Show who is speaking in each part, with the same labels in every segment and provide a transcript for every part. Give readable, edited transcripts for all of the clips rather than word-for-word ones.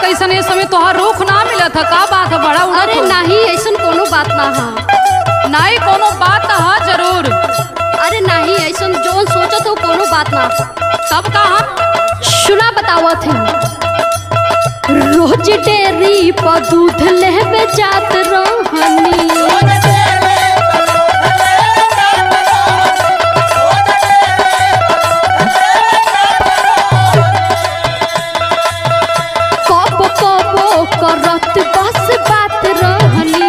Speaker 1: कैसन ये समय तोहार रुख ना मिला था का बात है बड़ा उड़ा?
Speaker 2: अरे नहीं ऐसा कोनो बात ना है।
Speaker 1: नहीं कोनो बात तो है जरूर।
Speaker 2: अरे नहीं ऐसा जो सोचो तो कोनो बात ना।
Speaker 1: तब कहा
Speaker 2: सुना बतावत है। रोज डेयरी पर दूध लेवे जात रहनी, कब कबो करत बस बात रहनी।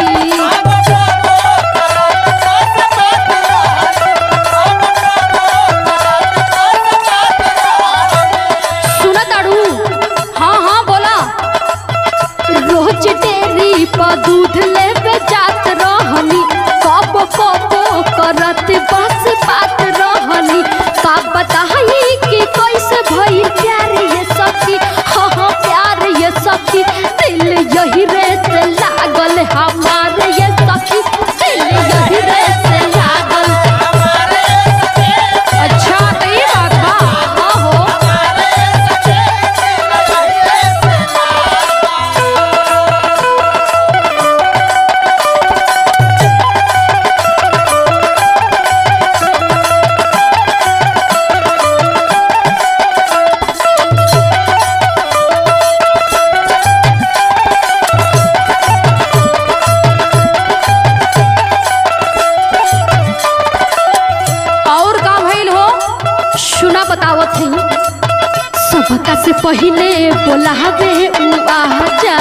Speaker 2: सुना ताड़ू?
Speaker 1: हाँ हाँ बोला।
Speaker 2: रोज डेयरी पर दूध लेवे जात रहनी, कब कबो करत बस बात रहनी। का बताई कि कैसे भई प्यार ये सखी, हाँ हाँ प्यार ये सखी। दिल यही रे से लागल हमारे ये सखी, दिल यही रे से लागल।
Speaker 1: अच्छा तो ये बात बा।
Speaker 2: हाँ हो।
Speaker 1: और का भइल हो?
Speaker 2: सुना बतावत है। सबका से पहले बोलावे उ आजा,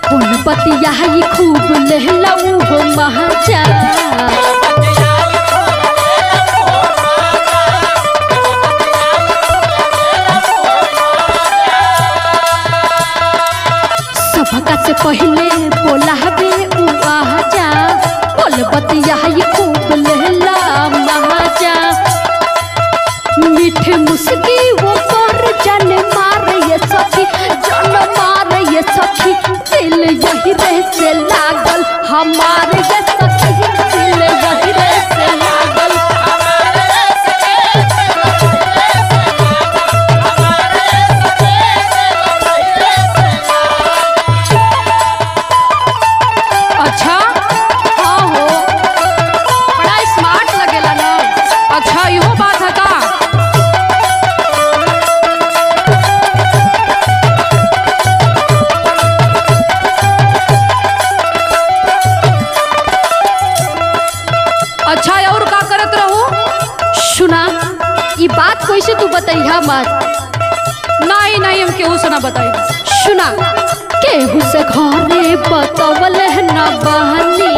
Speaker 2: कौन बतिया ही खूब लहलाऊ हो महाजा। सबका से पहले बोलावे उ आजा, बोल बतिया ही खूब लहला महाजा। मीठे मुस्की वो कर जन मार ये सखी, जन मार ये सखी। दिल यही रे से लागल हमारे ये सखी, दिल यही रे से लागल।
Speaker 1: अच्छा हाँ हो, बड़ा स्मार्ट लगेला ना। अच्छा इहो बात है का? अच्छा और का करत रहू?
Speaker 2: सुना ये बात कैसे तू बताइहा मत।
Speaker 1: नहीं नहीं हम केहू से ना बताई।
Speaker 2: सुना केहू से घरे बतवल न बहनी,